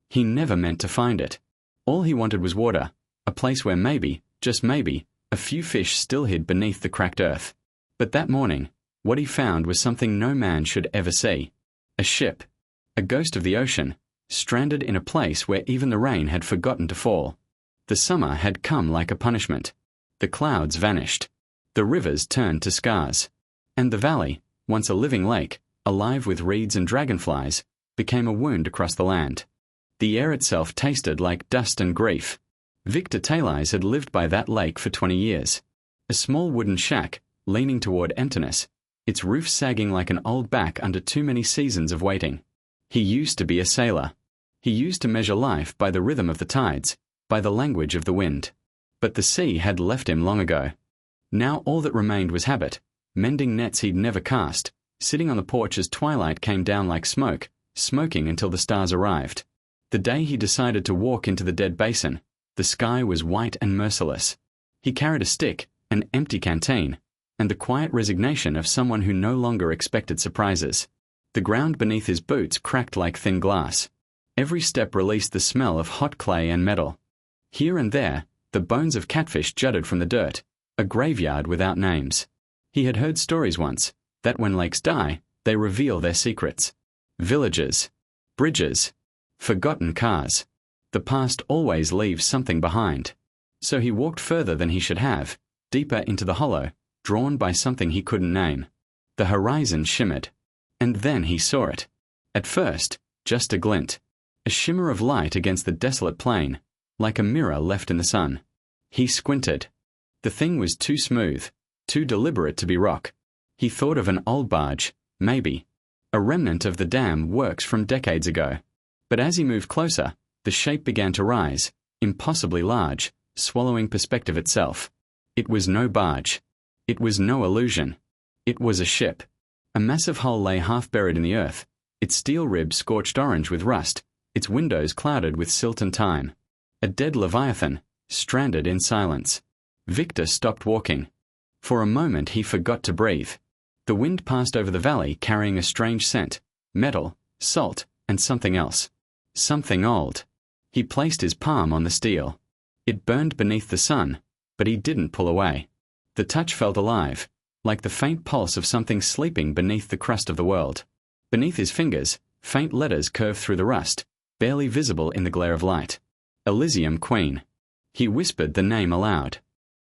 He never meant to find it. All he wanted was water, a place where maybe, just maybe, a few fish still hid beneath the cracked earth. But that morning, what he found was something no man should ever see. A ship. A ghost of the ocean, stranded in a place where even the rain had forgotten to fall. The summer had come like a punishment. The clouds vanished. The rivers turned to scars. And the valley, once a living lake, alive with reeds and dragonflies, became a wound across the land. The air itself tasted like dust and grief. Victor Taylors had lived by that lake for 20 years. A small wooden shack, leaning toward emptiness, its roof sagging like an old back under too many seasons of waiting. He used to be a sailor. He used to measure life by the rhythm of the tides, by the language of the wind. But the sea had left him long ago. Now all that remained was habit, mending nets he'd never cast, sitting on the porch as twilight came down like smoke, smoking until the stars arrived. The day he decided to walk into the dead basin, the sky was white and merciless. He carried a stick, an empty canteen, and the quiet resignation of someone who no longer expected surprises. The ground beneath his boots cracked like thin glass. Every step released the smell of hot clay and metal. Here and there, the bones of catfish jutted from the dirt, a graveyard without names. He had heard stories once, that when lakes die, they reveal their secrets. Villages, bridges, forgotten cars. The past always leaves something behind. So he walked further than he should have, deeper into the hollow, drawn by something he couldn't name. The horizon shimmered. And then he saw it. At first, just a glint. A shimmer of light against the desolate plain, like a mirror left in the sun. He squinted. The thing was too smooth, too deliberate to be rock. He thought of an old barge, maybe. A remnant of the dam works from decades ago. But as he moved closer, the shape began to rise, impossibly large, swallowing perspective itself. It was no barge. It was no illusion. It was a ship. A massive hull lay half buried in the earth, its steel ribs scorched orange with rust, its windows clouded with silt and time. A dead leviathan, stranded in silence. Victor stopped walking. For a moment he forgot to breathe. The wind passed over the valley carrying a strange scent, metal, salt, and something else. Something old. He placed his palm on the steel. It burned beneath the sun, but he didn't pull away. The touch felt alive, like the faint pulse of something sleeping beneath the crust of the world. Beneath his fingers, faint letters curved through the rust, barely visible in the glare of light. Elysium Queen. He whispered the name aloud.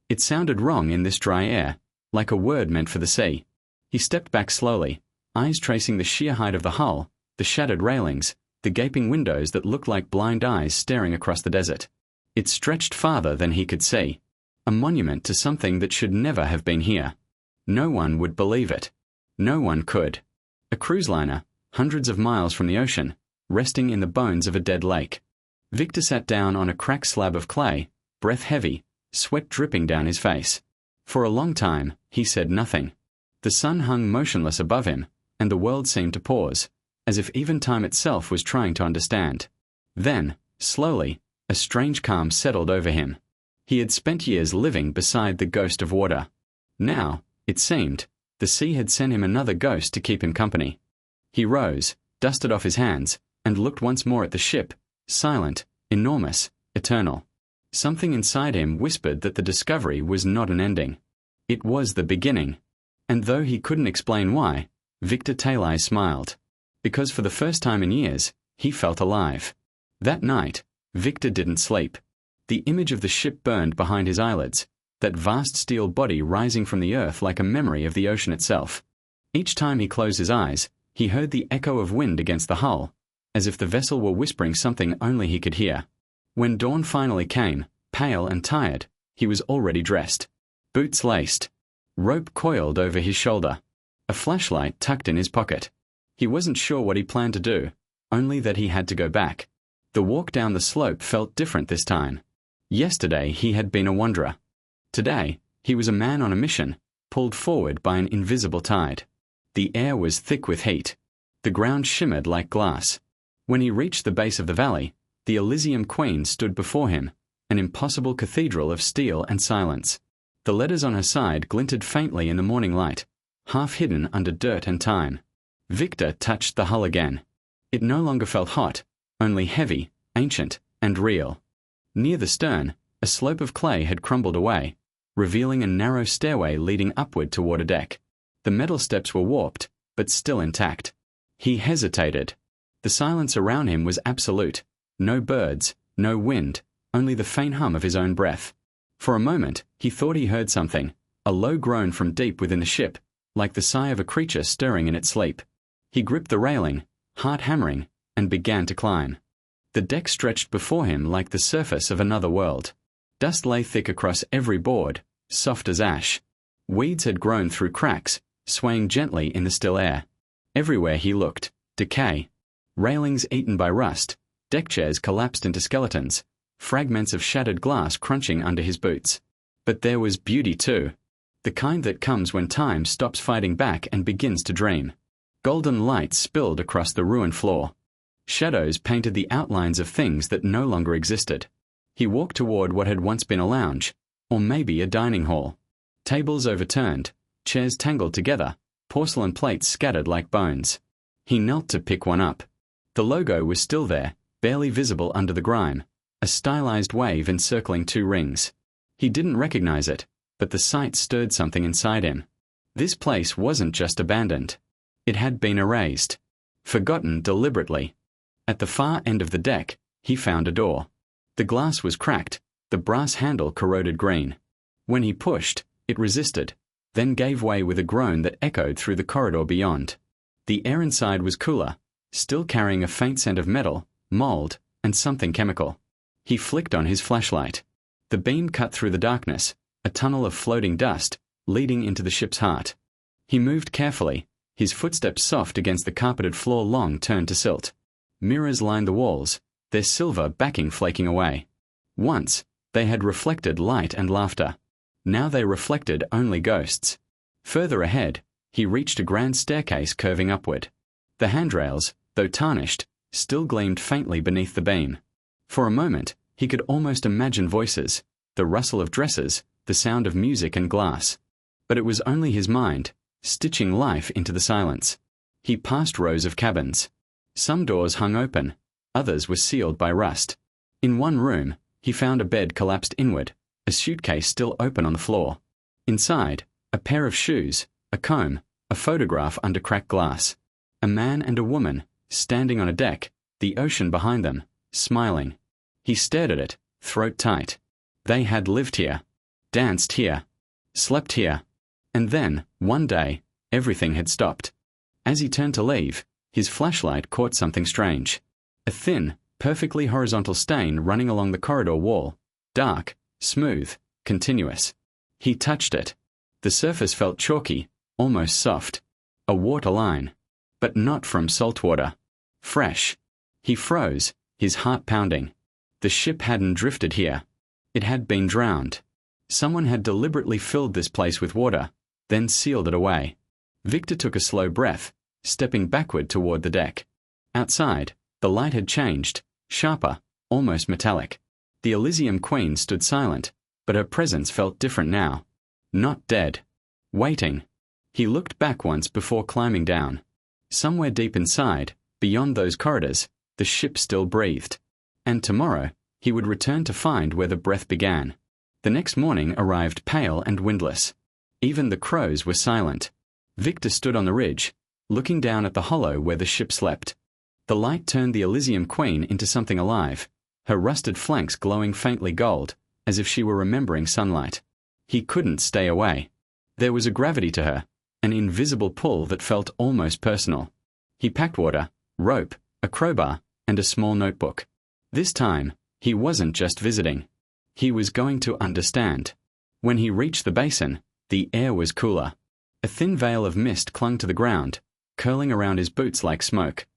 It sounded wrong in this dry air, like a word meant for the sea. He stepped back slowly, eyes tracing the sheer height of the hull, the shattered railings, the gaping windows that looked like blind eyes staring across the desert. It stretched farther than he could see. A monument to something that should never have been here. No one would believe it. No one could. A cruise liner, hundreds of miles from the ocean, resting in the bones of a dead lake. Victor sat down on a cracked slab of clay, breath heavy, sweat dripping down his face. For a long time, he said nothing. The sun hung motionless above him, and the world seemed to pause, as if even time itself was trying to understand. Then, slowly, a strange calm settled over him. He had spent years living beside the ghost of water. Now, it seemed, the sea had sent him another ghost to keep him company. He rose, dusted off his hands, and looked once more at the ship, silent, enormous, eternal. Something inside him whispered that the discovery was not an ending. It was the beginning. And though he couldn't explain why, Victor Taylors smiled. Because for the first time in years, he felt alive. That night, Victor didn't sleep. The image of the ship burned behind his eyelids, that vast steel body rising from the earth like a memory of the ocean itself. Each time he closed his eyes, he heard the echo of wind against the hull, as if the vessel were whispering something only he could hear. When dawn finally came, pale and tired, he was already dressed. Boots laced. Rope coiled over his shoulder. A flashlight tucked in his pocket. He wasn't sure what he planned to do, only that he had to go back. The walk down the slope felt different this time. Yesterday he had been a wanderer. Today, he was a man on a mission, pulled forward by an invisible tide. The air was thick with heat. The ground shimmered like glass. When he reached the base of the valley, the Elysium Queen stood before him, an impossible cathedral of steel and silence. The letters on her side glinted faintly in the morning light, half hidden under dirt and time. Victor touched the hull again. It no longer felt hot, only heavy, ancient, and real. Near the stern, a slope of clay had crumbled away, revealing a narrow stairway leading upward toward a deck. The metal steps were warped, but still intact. He hesitated. The silence around him was absolute. No birds, no wind, only the faint hum of his own breath. For a moment, he thought he heard something, a low groan from deep within the ship, like the sigh of a creature stirring in its sleep. He gripped the railing, heart hammering, and began to climb. The deck stretched before him like the surface of another world. Dust lay thick across every board, soft as ash. Weeds had grown through cracks, swaying gently in the still air. Everywhere he looked, decay. Railings eaten by rust, deck chairs collapsed into skeletons, fragments of shattered glass crunching under his boots. But there was beauty too. The kind that comes when time stops fighting back and begins to dream. Golden light spilled across the ruined floor. Shadows painted the outlines of things that no longer existed. He walked toward what had once been a lounge, or maybe a dining hall. Tables overturned, chairs tangled together, porcelain plates scattered like bones. He knelt to pick one up. The logo was still there, barely visible under the grime, a stylized wave encircling two rings. He didn't recognize it, but the sight stirred something inside him. This place wasn't just abandoned. It had been erased, forgotten deliberately. At the far end of the deck, he found a door. The glass was cracked, the brass handle corroded green. When he pushed, it resisted, then gave way with a groan that echoed through the corridor beyond. The air inside was cooler, still carrying a faint scent of metal, mold, and something chemical. He flicked on his flashlight. The beam cut through the darkness, a tunnel of floating dust, leading into the ship's heart. He moved carefully, his footsteps soft against the carpeted floor long turned to silt. Mirrors lined the walls, their silver backing flaking away. Once, they had reflected light and laughter. Now they reflected only ghosts. Further ahead, he reached a grand staircase curving upward. The handrails, though tarnished, still gleamed faintly beneath the beam. For a moment, he could almost imagine voices, the rustle of dresses, the sound of music and glass. But it was only his mind, stitching life into the silence. He passed rows of cabins. Some doors hung open, others were sealed by rust. In one room, he found a bed collapsed inward, a suitcase still open on the floor. Inside, a pair of shoes, a comb, a photograph under cracked glass. A man and a woman, standing on a deck, the ocean behind them, smiling. He stared at it, throat tight. They had lived here, danced here, slept here. And then, one day, everything had stopped. As he turned to leave, his flashlight caught something strange. A thin, perfectly horizontal stain running along the corridor wall, dark, smooth, continuous. He touched it. The surface felt chalky, almost soft. A water line. But not from salt water. Fresh. He froze, his heart pounding. The ship hadn't drifted here. It had been drowned. Someone had deliberately filled this place with water, then sealed it away. Victor took a slow breath, stepping backward toward the deck. Outside, the light had changed, sharper, almost metallic. The Elysium Queen stood silent, but her presence felt different now. Not dead. Waiting. He looked back once before climbing down. Somewhere deep inside, beyond those corridors, the ship still breathed. And tomorrow, he would return to find where the breath began. The next morning arrived pale and windless. Even the crows were silent. Victor stood on the ridge, looking down at the hollow where the ship slept. The light turned the Elysium Queen into something alive, her rusted flanks glowing faintly gold, as if she were remembering sunlight. He couldn't stay away. There was a gravity to her, an invisible pull that felt almost personal. He packed water, rope, a crowbar, and a small notebook. This time, he wasn't just visiting. He was going to understand. When he reached the basin, the air was cooler. A thin veil of mist clung to the ground, curling around his boots like smoke.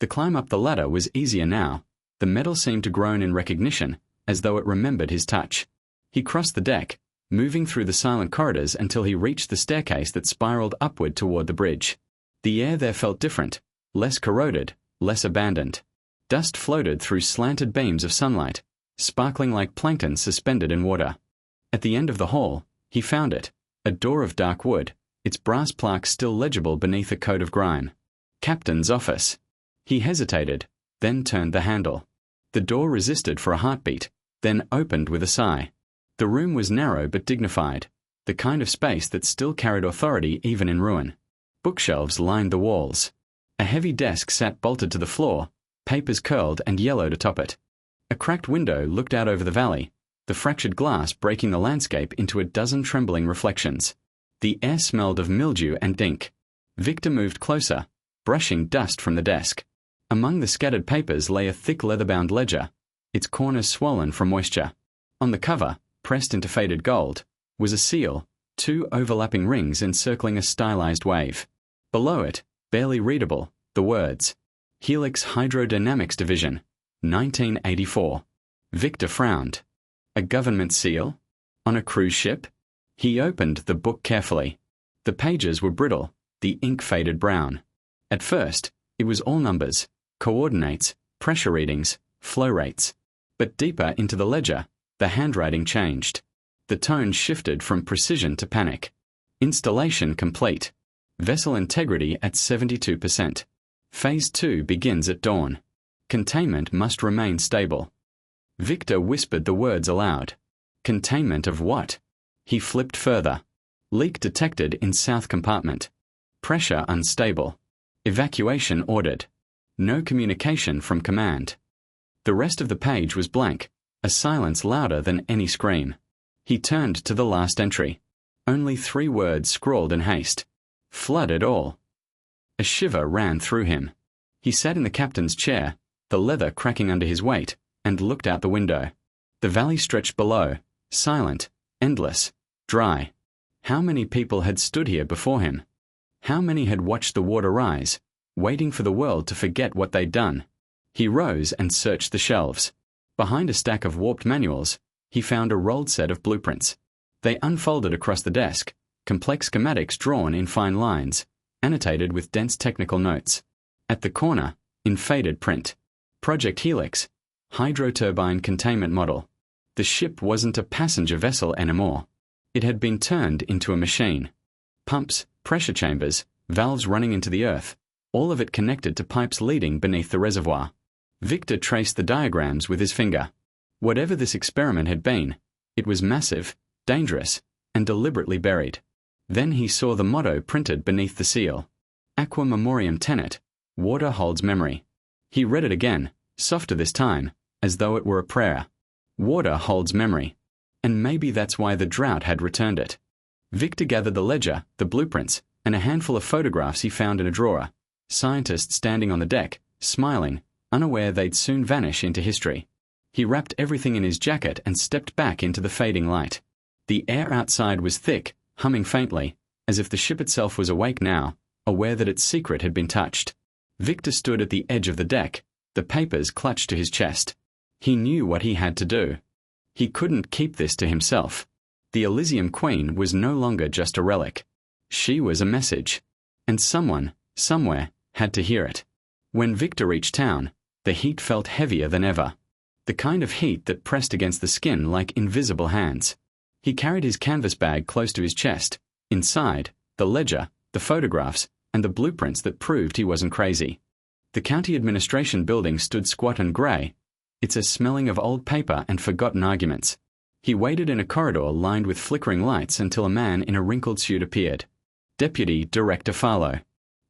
The climb up the ladder was easier now. The metal seemed to groan in recognition, as though it remembered his touch. He crossed the deck, moving through the silent corridors until he reached the staircase that spiraled upward toward the bridge. The air there felt different, less corroded, less abandoned. Dust floated through slanted beams of sunlight, sparkling like plankton suspended in water. At the end of the hall, he found it, a door of dark wood, its brass plaque still legible beneath a coat of grime. Captain's office. He hesitated, then turned the handle. The door resisted for a heartbeat, then opened with a sigh. The room was narrow but dignified, the kind of space that still carried authority even in ruin. Bookshelves lined the walls. A heavy desk sat bolted to the floor, papers curled and yellowed atop it. A cracked window looked out over the valley, the fractured glass breaking the landscape into a dozen trembling reflections. The air smelled of mildew and ink. Victor moved closer, brushing dust from the desk. Among the scattered papers lay a thick leather-bound ledger, its corners swollen from moisture. On the cover, pressed into faded gold, was a seal, 2 overlapping rings encircling a stylized wave. Below it, barely readable, the words, Helix Hydrodynamics Division, 1984. Victor frowned. A government seal? On a cruise ship? He opened the book carefully. The pages were brittle, the ink faded brown. At first, it was all numbers, coordinates, pressure readings, flow rates. But deeper into the ledger, the handwriting changed. The tone shifted from precision to panic. Installation complete. Vessel integrity at 72%. Phase 2 begins at dawn. Containment must remain stable. Victor whispered the words aloud. Containment of what? He flipped further. Leak detected in south compartment. Pressure unstable. Evacuation ordered. No communication from command. The rest of the page was blank, a silence louder than any scream. He turned to the last entry. Only 3 words scrawled in haste. Flood it all. A shiver ran through him. He sat in the captain's chair, the leather cracking under his weight, and looked out the window. The valley stretched below, silent, endless, dry. How many people had stood here before him? How many had watched the water rise, waiting for the world to forget what they'd done? He rose and searched the shelves. Behind a stack of warped manuals, he found a rolled set of blueprints. They unfolded across the desk, complex schematics drawn in fine lines, annotated with dense technical notes. At the corner, in faded print, Project Helix, Hydroturbine Containment Model. The ship wasn't a passenger vessel anymore. It had been turned into a machine. Pumps, pressure chambers, valves running into the earth, all of it connected to pipes leading beneath the reservoir. Victor traced the diagrams with his finger. Whatever this experiment had been, it was massive, dangerous, and deliberately buried. Then he saw the motto printed beneath the seal. Aqua Memoriam Tenet, water holds memory. He read it again, softer this time, as though it were a prayer. Water holds memory. And maybe that's why the drought had returned it. Victor gathered the ledger, the blueprints, and a handful of photographs he found in a drawer. Scientists standing on the deck, smiling, unaware they'd soon vanish into history. He wrapped everything in his jacket and stepped back into the fading light. The air outside was thick, humming faintly, as if the ship itself was awake now, aware that its secret had been touched. Victor stood at the edge of the deck, the papers clutched to his chest. He knew what he had to do. He couldn't keep this to himself. The Elysium Queen was no longer just a relic. She was a message. And someone, somewhere, had to hear it. When Victor reached town, the heat felt heavier than ever. The kind of heat that pressed against the skin like invisible hands. He carried his canvas bag close to his chest. Inside, the ledger, the photographs, and the blueprints that proved he wasn't crazy. The county administration building stood squat and grey, its smelling of old paper and forgotten arguments. He waited in a corridor lined with flickering lights until a man in a wrinkled suit appeared. Deputy Director Farlow.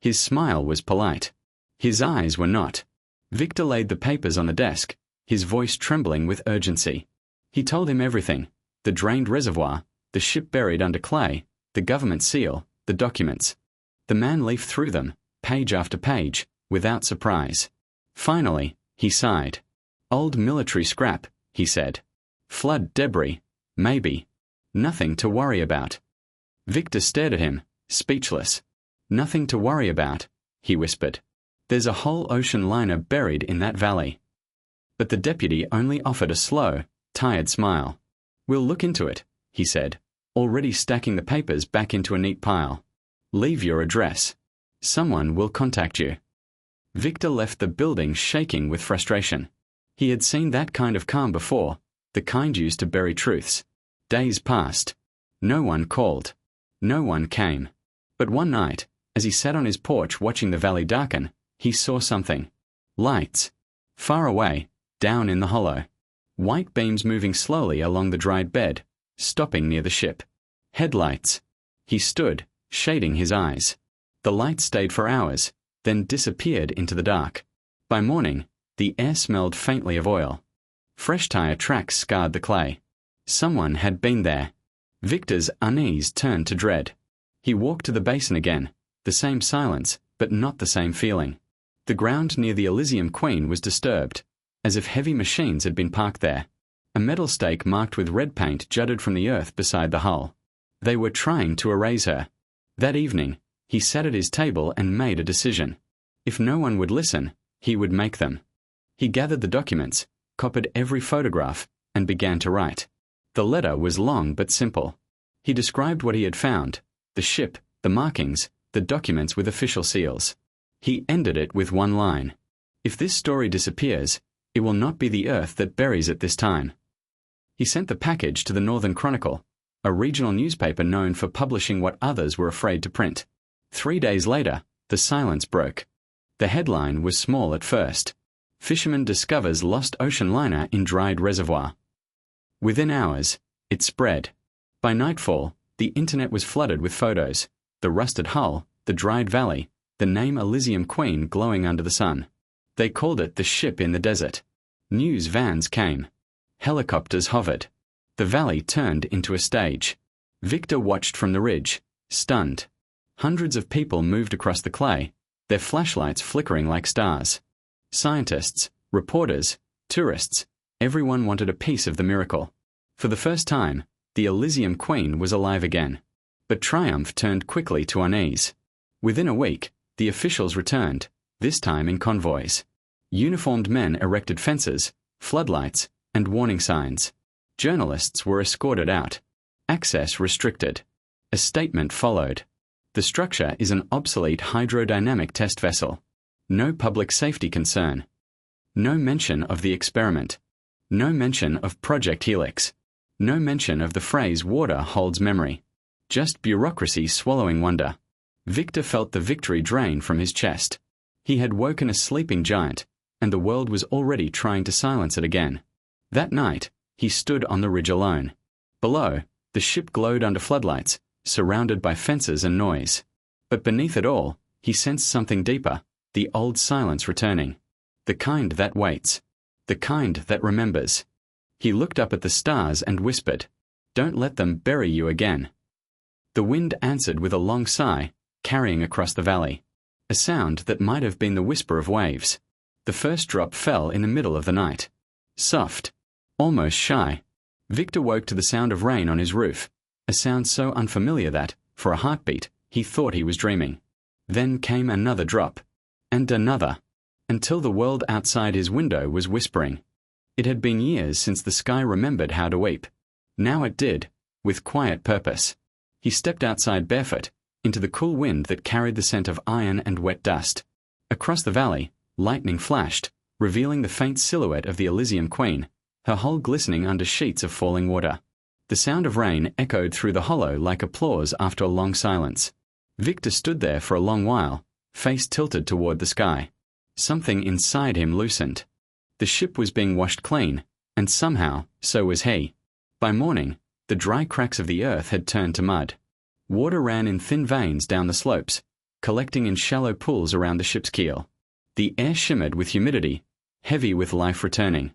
His smile was polite. His eyes were not. Victor laid the papers on the desk, his voice trembling with urgency. He told him everything: the drained reservoir, the ship buried under clay, the government seal, the documents. The man leafed through them, page after page, without surprise. Finally, he sighed. Old military scrap, he said. Flood debris, maybe. Nothing to worry about. Victor stared at him, speechless. Nothing to worry about, he whispered. There's a whole ocean liner buried in that valley. But the deputy only offered a slow, tired smile. We'll look into it, he said, already stacking the papers back into a neat pile. Leave your address. Someone will contact you. Victor left the building shaking with frustration. He had seen that kind of calm before, the kind used to bury truths. Days passed. No one called. No one came. But one night, as he sat on his porch watching the valley darken, he saw something. Lights. Far away, down in the hollow. White beams moving slowly along the dried bed, stopping near the ship. Headlights. He stood, shading his eyes. The light stayed for hours, then disappeared into the dark. By morning, the air smelled faintly of oil. Fresh tire tracks scarred the clay. Someone had been there. Victor's unease turned to dread. He walked to the basin again, the same silence, but not the same feeling. The ground near the Elysium Queen was disturbed, as if heavy machines had been parked there. A metal stake marked with red paint jutted from the earth beside the hull. They were trying to erase her. That evening, he sat at his table and made a decision. If no one would listen, he would make them. He gathered the documents, copied every photograph, and began to write. The letter was long but simple. He described what he had found, the ship, the markings, the documents with official seals. He ended it with one line. If this story disappears, it will not be the Earth that buries it this time. He sent the package to the Northern Chronicle, a regional newspaper known for publishing what others were afraid to print. 3 days later, the silence broke. The headline was small at first. Fisherman discovers lost ocean liner in dried reservoir. Within hours, it spread. By nightfall, the internet was flooded with photos, the rusted hull, the dried valley, the name Elysium Queen glowing under the sun. They called it the ship in the desert. News vans came. Helicopters hovered. The valley turned into a stage. Victor watched from the ridge, stunned. Hundreds of people moved across the clay, their flashlights flickering like stars. Scientists, reporters, tourists, everyone wanted a piece of the miracle. For the first time, the Elysium Queen was alive again. But triumph turned quickly to unease. Within a week, the officials returned, this time in convoys. Uniformed men erected fences, floodlights, and warning signs. Journalists were escorted out. Access restricted. A statement followed. The structure is an obsolete hydrodynamic test vessel. No public safety concern. No mention of the experiment. No mention of Project Helix. No mention of the phrase water holds memory. Just bureaucracy swallowing wonder. Victor felt the victory drain from his chest. He had woken a sleeping giant, and the world was already trying to silence it again. That night, he stood on the ridge alone. Below, the ship glowed under floodlights, surrounded by fences and noise. But beneath it all, he sensed something deeper, the old silence returning. The kind that waits. The kind that remembers. He looked up at the stars and whispered, "Don't let them bury you again." The wind answered with a long sigh, carrying across the valley. A sound that might have been the whisper of waves. The first drop fell in the middle of the night. Soft. Almost shy. Victor woke to the sound of rain on his roof, a sound so unfamiliar that, for a heartbeat, he thought he was dreaming. Then came another drop. And another. Until the world outside his window was whispering. It had been years since the sky remembered how to weep. Now it did, with quiet purpose. He stepped outside barefoot, into the cool wind that carried the scent of iron and wet dust. Across the valley, lightning flashed, revealing the faint silhouette of the Elysium Queen, her hull glistening under sheets of falling water. The sound of rain echoed through the hollow like applause after a long silence. Victor stood there for a long while, face tilted toward the sky. Something inside him loosened. The ship was being washed clean, and somehow, so was he. By morning, the dry cracks of the earth had turned to mud. Water ran in thin veins down the slopes, collecting in shallow pools around the ship's keel. The air shimmered with humidity, heavy with life returning.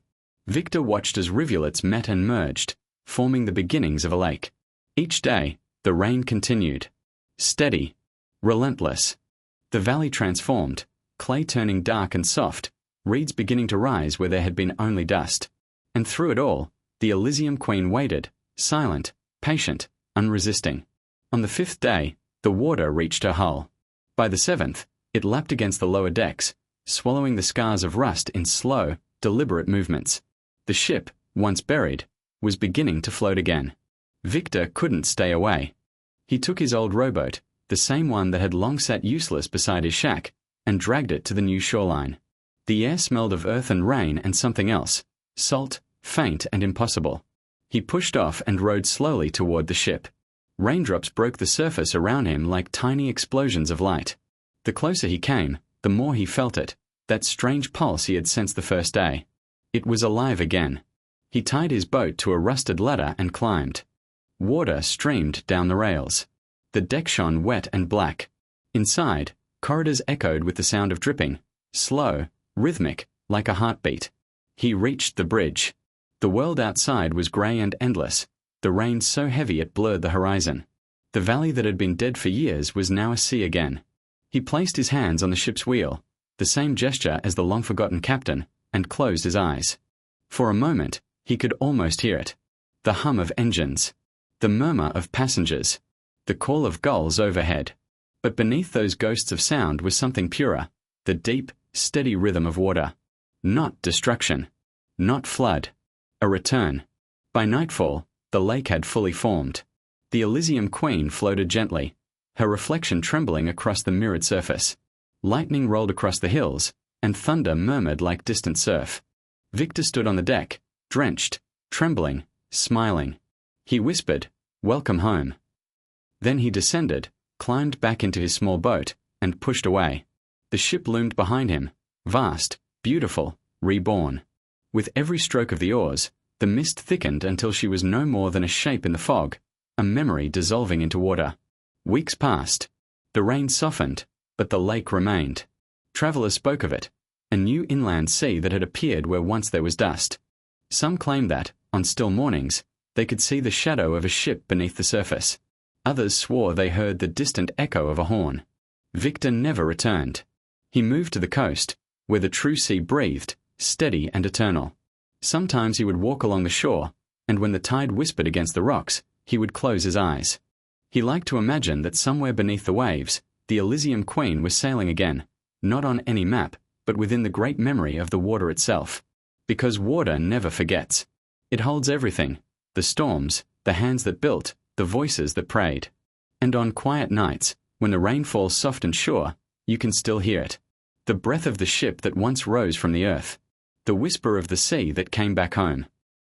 Victor watched as rivulets met and merged, forming the beginnings of a lake. Each day, the rain continued. Steady. Relentless. The valley transformed, clay turning dark and soft, reeds beginning to rise where there had been only dust. And through it all, the Elysium Queen waited, silent, patient, unresisting. On the 5th day, the water reached her hull. By the 7th, it lapped against the lower decks, swallowing the scars of rust in slow, deliberate movements. The ship, once buried, was beginning to float again. Victor couldn't stay away. He took his old rowboat, the same one that had long sat useless beside his shack, and dragged it to the new shoreline. The air smelled of earth and rain and something else, salt, faint and impossible. He pushed off and rowed slowly toward the ship. Raindrops broke the surface around him like tiny explosions of light. The closer he came, the more he felt it, that strange pulse he had sensed the first day. It was alive again. He tied his boat to a rusted ladder and climbed. Water streamed down the rails. The deck shone wet and black. Inside, corridors echoed with the sound of dripping, slow, rhythmic, like a heartbeat. He reached the bridge. The world outside was grey and endless, the rain so heavy it blurred the horizon. The valley that had been dead for years was now a sea again. He placed his hands on the ship's wheel, the same gesture as the long-forgotten captain, and closed his eyes. For a moment, he could almost hear it. The hum of engines, the murmur of passengers, the call of gulls overhead. But beneath those ghosts of sound was something purer, the deep, steady rhythm of water. Not destruction. Not flood. A return. By nightfall, the lake had fully formed. The Elysium Queen floated gently, her reflection trembling across the mirrored surface. Lightning rolled across the hills, and thunder murmured like distant surf. Victor stood on the deck, drenched, trembling, smiling. He whispered, "Welcome home." Then he descended, climbed back into his small boat, and pushed away. The ship loomed behind him, vast, beautiful, reborn. With every stroke of the oars, the mist thickened until she was no more than a shape in the fog, a memory dissolving into water. Weeks passed. The rain softened, but the lake remained. Travellers spoke of it, a new inland sea that had appeared where once there was dust. Some claimed that, on still mornings, they could see the shadow of a ship beneath the surface. Others swore they heard the distant echo of a horn. Victor never returned. He moved to the coast, where the true sea breathed, steady and eternal. Sometimes he would walk along the shore, and when the tide whispered against the rocks, he would close his eyes. He liked to imagine that somewhere beneath the waves, the Elysium Queen was sailing again, not on any map, but within the great memory of the water itself. Because water never forgets. It holds everything, the storms, the hands that built, the voices that prayed. And on quiet nights, when the rain falls soft and sure, you can still hear it. The breath of the ship that once rose from the earth. The whisper of the sea that came back home.